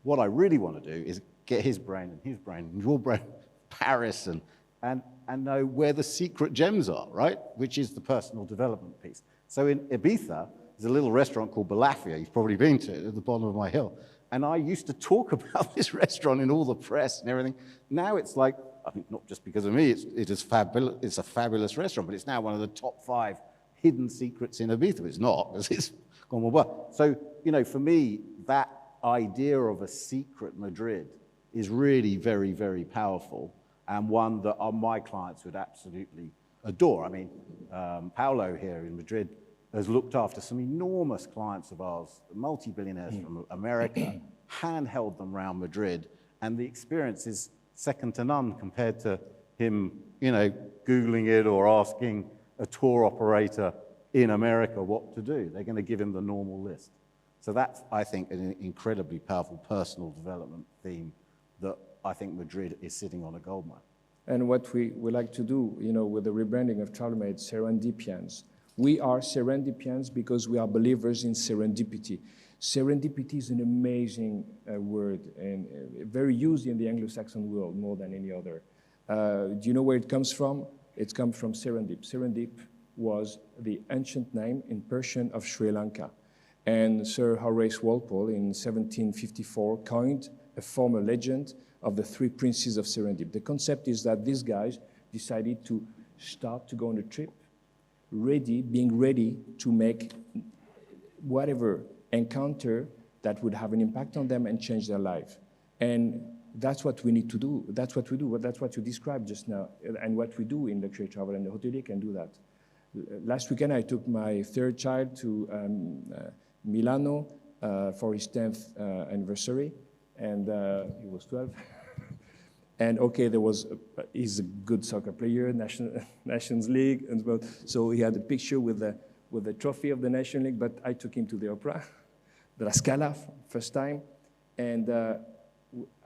What I really want to do is get his brain and your brain, Paris, and know where the secret gems are, right? Which is the personal development piece. So in Ibiza, there's a little restaurant called Balafia, you've probably been to it, at the bottom of my hill. And I used to talk about this restaurant in all the press and everything. Now it's like, not just because of me, it's a fabulous restaurant, but it's now one of the top 5 hidden secrets in Ibiza. It's not, because it's gone well. So, for me, that idea of a secret Madrid is really very, very powerful, and one that my clients would absolutely adore. Paolo here in Madrid has looked after some enormous clients of ours, multi-billionaires from America, handheld them around Madrid, and the experience is second to none compared to him, Googling it or asking a tour operator in America what to do. They're going to give him the normal list. So that's, I think, an incredibly powerful personal development theme that I think Madrid is sitting on a goldmine. And what we like to do, with the rebranding of TravelMade, Serendipians. We are Serendipians because we are believers in serendipity. Serendipity is an amazing word and very used in the Anglo-Saxon world more than any other. Do you know where it comes from? It comes from Serendip. Serendip was the ancient name in Persian of Sri Lanka. And Sir Horace Walpole in 1754 coined a former legend of the 3 princes of Serendip. The concept is that these guys decided to start to go on a trip, being ready to make whatever encounter that would have an impact on them and change their life. And that's what we need to do. That's what we do. That's what you described just now, and what we do in luxury travel, and the hotelier can do that. Last weekend, I took my 3rd child to Milano for his 10th anniversary, and he was 12. And okay, he's a good soccer player, Nations League, and so he had a picture with the trophy of the National League, but I took him to the opera, the La Scala, first time, and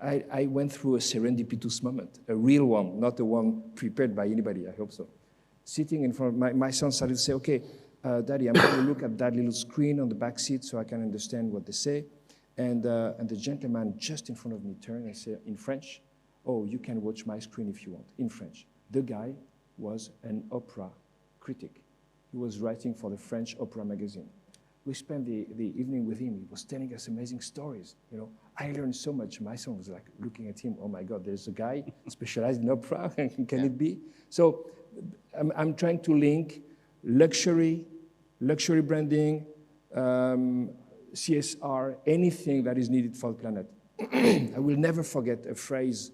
I went through a serendipitous moment, a real one, not the one prepared by anybody, I hope so. Sitting in front of my son started to say, okay, Daddy, I'm going to look at that little screen on the back seat so I can understand what they say. And the gentleman just in front of me turned and said in French, oh, you can watch my screen if you want, in French. The guy was an opera critic. He was writing for the French opera magazine. We spent the evening with him. He was telling us amazing stories. You know, I learned so much. My son was like looking at him. Oh my God, there's a guy specialized in opera. Can it be? So I'm trying to link luxury branding, CSR, anything that is needed for the planet. I will never forget a phrase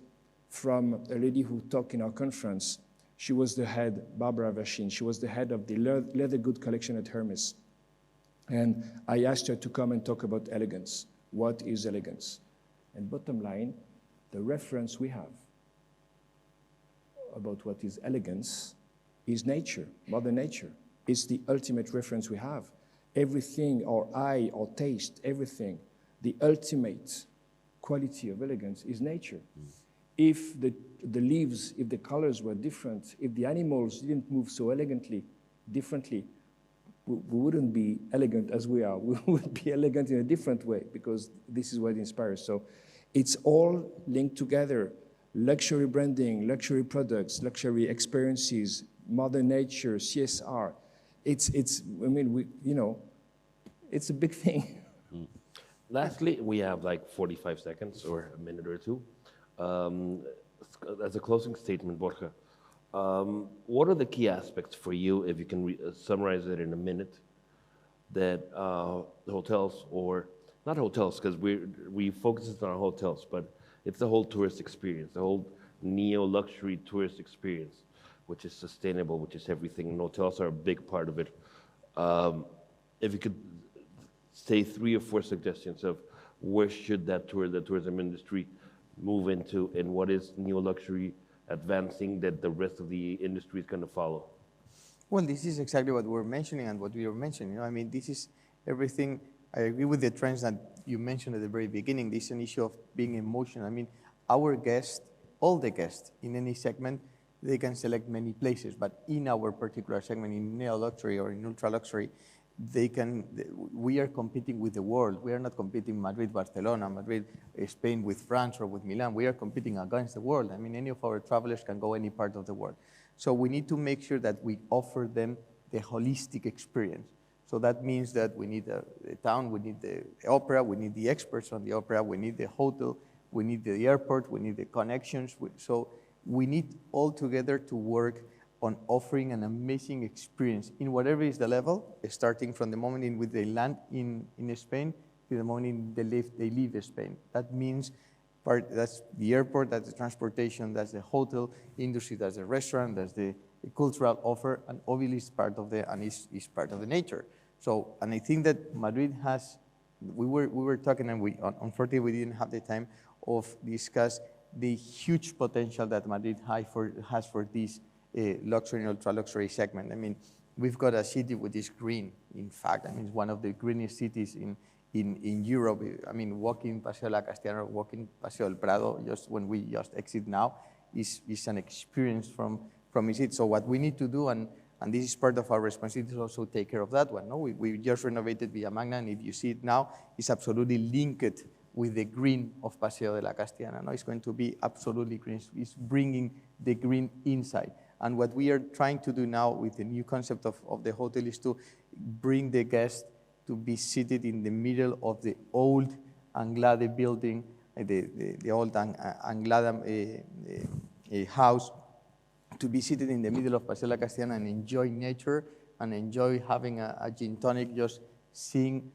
from a lady who talked in our conference. She was the head, Barbara Vashin. She was the head of the leather good collection at Hermes. And I asked her to come and talk about elegance. What is elegance? And bottom line, the reference we have about what is elegance is nature, Mother Nature. It's the ultimate reference we have. Everything, our eye, our taste, everything, the ultimate quality of elegance is nature. If the leaves, if the colors were different, if the animals didn't move so elegantly, differently, we wouldn't be elegant as we are. We would be elegant in a different way because this is what inspires. So it's all linked together. Luxury branding, luxury products, luxury experiences, Mother Nature, CSR. It's a big thing. Lastly, we have like 45 seconds or a minute or two. As a closing statement, Borja, what are the key aspects for you, if you can summarize it in a minute, that the hotels, or not hotels, because we focus on hotels, but it's the whole tourist experience, the whole neo-luxury tourist experience, which is sustainable, which is everything, and hotels are a big part of it. If you could say 3 or 4 suggestions of where should the tourism industry move into, and what is neo-luxury advancing that the rest of the industry is going to follow? Well, this is exactly what we're mentioning and what we were mentioning. You know, I mean, this is everything. I agree with the trends that you mentioned at the very beginning. This is an issue of being emotional. I mean, our guests, all the guests in any segment, they can select many places, but in our particular segment, in neo-luxury or in ultra-luxury, we are competing with the world. We are not competing Madrid, Barcelona, Madrid, Spain with France or with Milan. We are competing against the world. I mean, any of our travelers can go any part of the world. So we need to make sure that we offer them the holistic experience. So that means that we need the town, we need the opera, we need the experts on the opera, we need the hotel, we need the airport, we need the connections. So we need all together to work on offering an amazing experience in whatever is the level, starting from the moment in which they land in Spain to the moment they leave Spain. That means that's the airport, that's the transportation, that's the hotel industry, that's the restaurant, that's the cultural offer, and obviously it's part of is part of the nature. So, and I think that Madrid has, we were talking, and unfortunately we didn't have the time of discuss the huge potential that Madrid has for this luxury and ultra-luxury segment. I mean, we've got a city which is green. In fact, I mean, it's one of the greenest cities in Europe. I mean, walking Paseo de la Castellana, walking Paseo del Prado, just when we just exit now, is an experience from it. So what we need to do, and this is part of our responsibility, is also take care of that one. No? We just renovated Villa Magna, and if you see it now, it's absolutely linked with the green of Paseo de la Castellana. No? It's going to be absolutely green. It's bringing the green inside. And what we are trying to do now with the new concept of the hotel is to bring the guest to be seated in the middle of the old Anglada building, the old Anglada house, to be seated in the middle of Paseo de la Castellana and enjoy nature and enjoy having a gin tonic, just seeing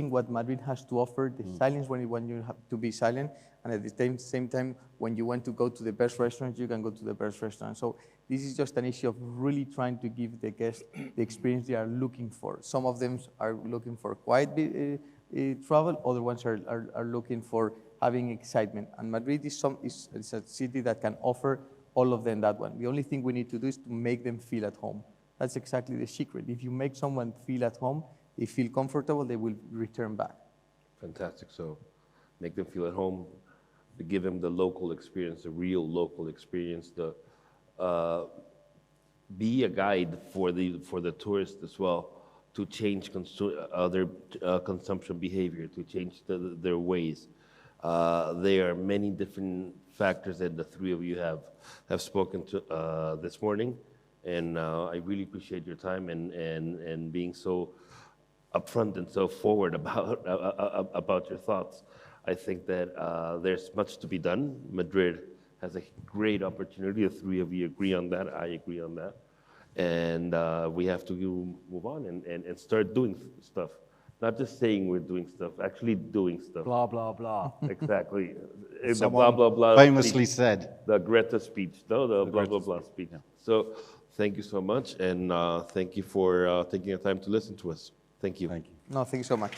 what Madrid has to offer, the silence when you have to be silent, and at the same time, when you want to go to the best restaurant, you can go to the best restaurant. So this is just an issue of really trying to give the guests the experience they are looking for. Some of them are looking for quiet travel, other ones are looking for having excitement. And Madrid is a city that can offer all of them that one. The only thing we need to do is to make them feel at home. That's exactly the secret. If you make someone feel at home, they feel comfortable, they will return back. Fantastic. So make them feel at home, to give them the local experience, the real local experience, the be a guide for the tourist as well, to change their consumption behavior, to change their ways. There are many different factors that the three of you have spoken to this morning, and I really appreciate your time and being so upfront and so forward about your thoughts. I think that there's much to be done. Madrid has a great opportunity. The three of you agree on that. I agree on that. And we have to move on and start doing stuff. Not just saying we're doing stuff, actually doing stuff. Blah, blah, blah. Exactly. The Someone blah, blah, blah. famously speech, said. the Greta speech, no, the blah, blah, Greta blah speech. Yeah. So thank you so much, and thank you for taking the time to listen to us. Thank you. No, thank you so much.